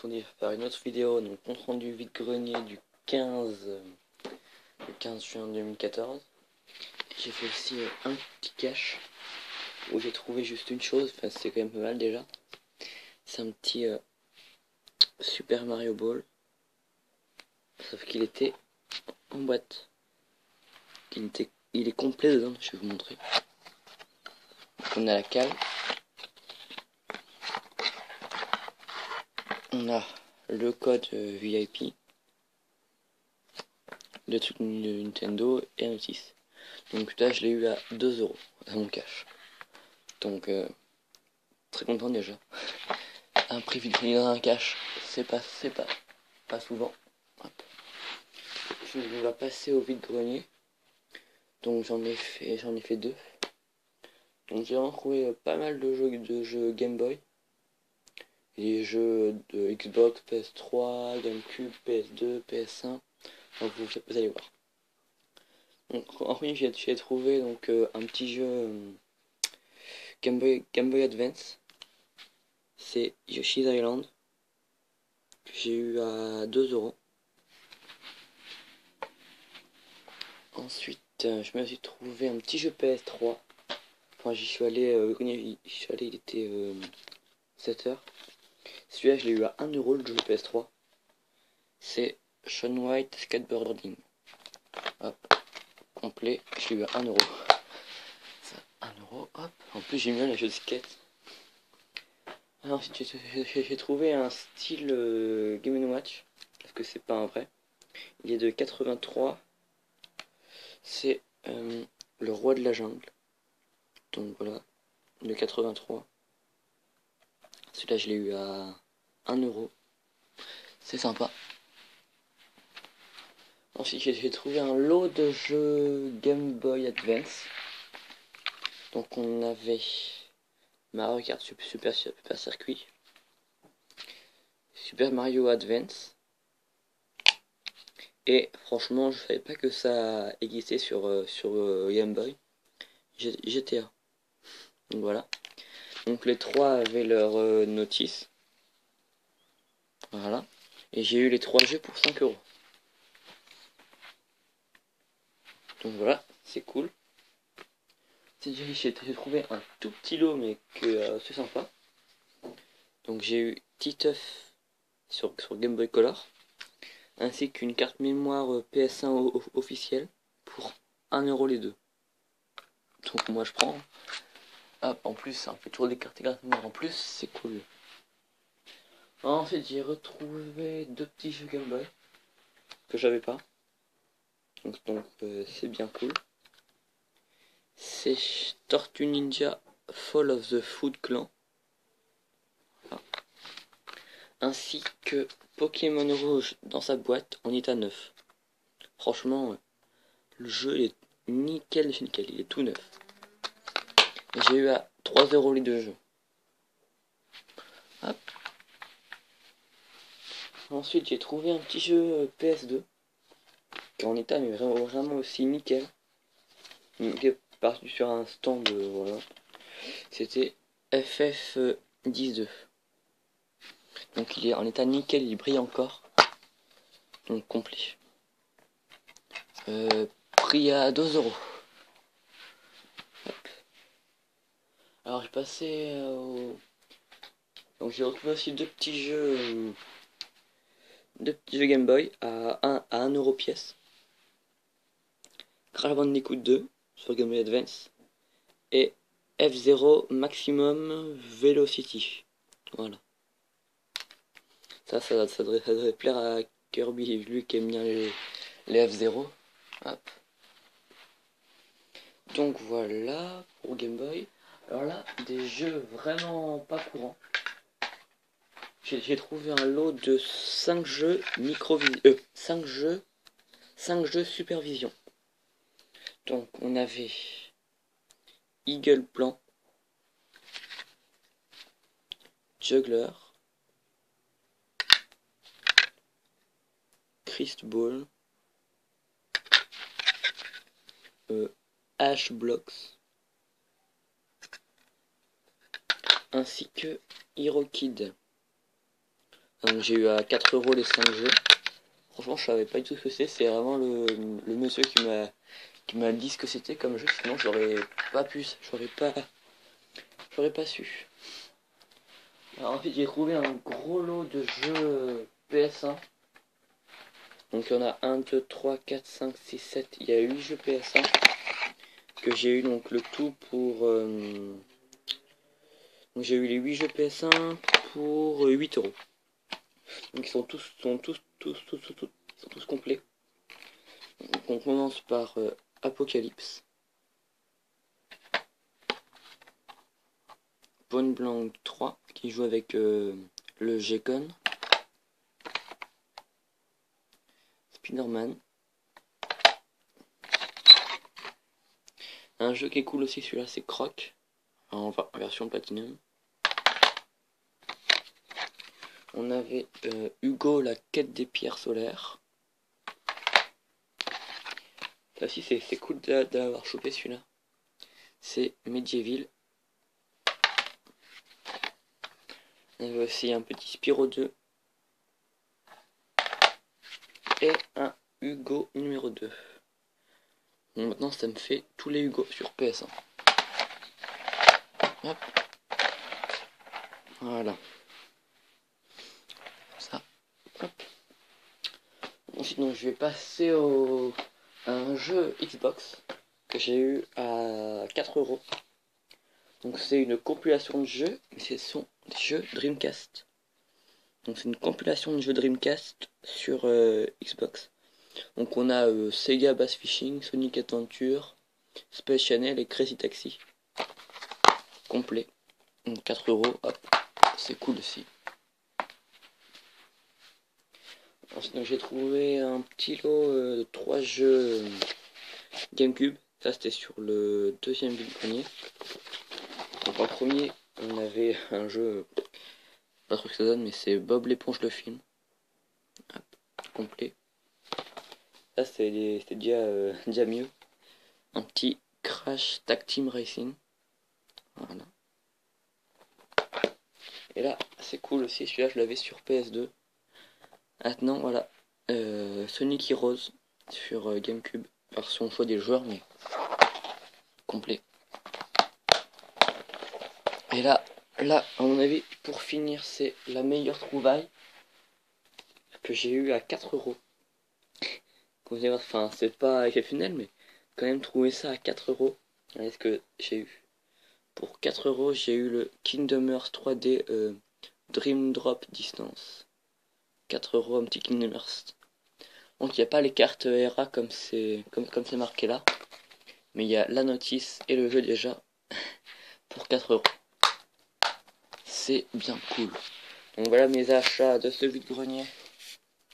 Tourner faire une autre vidéo, donc compte rendu vide-grenier du 15 juin 2014. J'ai fait aussi un petit cache où j'ai trouvé juste une chose, enfin c'est quand même pas mal déjà. C'est un petit Super Mario Ball, sauf qu'il était en boîte. Il est complet dedans, je vais vous montrer. Donc on a la cale, on a le code VIP, le truc de Nintendo et un notice. Donc là je l'ai eu à 2 € à mon cash. Donc très content déjà. Un prix vide dans un cash, c'est pas souvent. Hop. On va passer au vide-grenier. Donc j'en ai fait deux. Donc j'ai retrouvé pas mal de jeux Game Boy. Les jeux de Xbox, PS3, GameCube, PS2, PS1. Donc vous allez voir. Donc en premier j'ai trouvé donc un petit jeu Game Boy Advance. C'est Yoshi's Island. Que j'ai eu à 2 €. Ensuite je me suis trouvé un petit jeu PS3. Enfin j'y suis allé, il était 7 h. Celui-là je l'ai eu à 1 € le jeu PS3. C'est Shaun White Skateboarding. Hop, complet, je l'ai eu à 1 €. Ça, 1 €, hop. En plus j'ai mis les jeux de skate. Ensuite j'ai trouvé un style Game & Watch. Parce que c'est pas un vrai. Il est de 83. C'est le roi de la jungle. Donc voilà, de 83. Celui-là je l'ai eu à 1 €. C'est sympa. Ensuite j'ai trouvé un lot de jeux Game Boy Advance. Donc on avait Mario Kart Super Circuit, Super Mario Advance, et franchement je savais pas que ça existait sur Game Boy, GTA. Donc voilà. Donc les trois avaient leur notice. Voilà. Et j'ai eu les 3 jeux pour 5 €. Donc voilà, c'est cool. J'ai trouvé un tout petit lot mais que c'est sympa. Donc j'ai eu Titeuf sur Game Boy Color, ainsi qu'une carte mémoire PS1 officielle pour 1 € les deux. Donc moi je prends. Hop, en plus ça me fait toujours des cartes mémoire en plus, c'est cool. Ensuite j'ai retrouvé 2 petits jeux Game Boy que j'avais pas. Donc c'est bien cool. C'est Tortue Ninja Fall of the Food Clan. Voilà. Ainsi que Pokémon Rouge dans sa boîte en état neuf. Franchement, le jeu est nickel, il est tout neuf. J'ai eu à 3 € les deux jeux. Hop. Ensuite j'ai trouvé un petit jeu PS2 qui est en état mais vraiment aussi nickel. Qui est parti sur un stand, voilà. C'était FF12. Donc il est en état nickel, il brille encore. Donc complet. Prix à 2 €. Hop. Alors j'ai passé au... Donc j'ai retrouvé aussi deux petits jeux Game Boy à 1 € pièce. Crash Bandicoot 2 sur Game Boy Advance et F-Zero Maximum Velocity. Voilà. Ça devrait plaire à Kirby, lui qui aime bien les F-Zero. Hop. Donc voilà pour Game Boy. Alors là, des jeux vraiment pas courants. J'ai trouvé un lot de 5 jeux 5 jeux Supervision. Donc on avait Eagle Plan, Juggler, Christ Ball, Ash Blocks, ainsi que Hero Kid. Donc j'ai eu à 4 € les 5 jeux. Franchement, je savais pas du tout ce que c'est vraiment le monsieur qui m'a dit ce que c'était comme jeu, sinon j'aurais pas pu, j'aurais pas su. Alors ensuite j'ai trouvé un gros lot de jeux PS1. Donc il y en a 1, 2, 3, 4, 5, 6, 7, il y a 8 jeux PS1 que j'ai eu, donc le tout pour... donc j'ai eu les 8 jeux PS1 pour 8 €. Donc ils sont tous complets. Donc on commence par Apocalypse, Point Blank 3 qui joue avec le G-Con, Spider-Man. Un jeu qui est cool aussi, celui-là, c'est Croc, en version Platinum. On avait Hugo, la quête des pierres solaires. Ça aussi, c'est cool d'avoir chopé celui-là. C'est Medieval. On avait aussi un petit Spyro 2. Et un Hugo numéro 2. Bon, maintenant, ça me fait tous les Hugo sur PS1. Hop. Voilà. Ça. Hop. Ensuite, donc, je vais passer à un jeu Xbox que j'ai eu à 4 €. Donc c'est une compilation de jeux, mais ce sont des jeux Dreamcast. Donc c'est une compilation de jeux Dreamcast sur Xbox. Donc on a Sega Bass Fishing, Sonic Adventure, Space Channel et Crazy Taxi. Complet. Donc 4 €, hop, c'est cool aussi. Ensuite j'ai trouvé un petit lot de 3 jeux GameCube. Ça c'était sur le deuxième du grenier. Donc en premier on avait un jeu, pas trop que ça donne, mais c'est Bob l'éponge le film. Hop, complet. Là c'était déjà mieux. Un petit Crash Tag Team Racing. Voilà. Et là c'est cool aussi, celui-là je l'avais sur PS2. Maintenant voilà, Sonic Heroes sur GameCube, version choix des joueurs mais complet. Et là à mon avis pour finir c'est la meilleure trouvaille que j'ai eu à 4 €. Enfin c'est pas exceptionnel mais quand même trouver ça à 4 €. Regardez ce que j'ai eu. Pour 4 € j'ai eu le Kingdom Hearts 3D Dream Drop Distance. 4 € un petit Kingdom Hearts. Donc il n'y a pas les cartes ERA comme c'est marqué là. Mais il y a la notice et le jeu déjà pour 4 €. C'est bien cool. Donc voilà mes achats de ce vide-grenier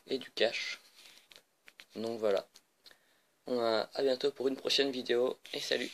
et du cash. Donc voilà. À bientôt pour une prochaine vidéo et salut.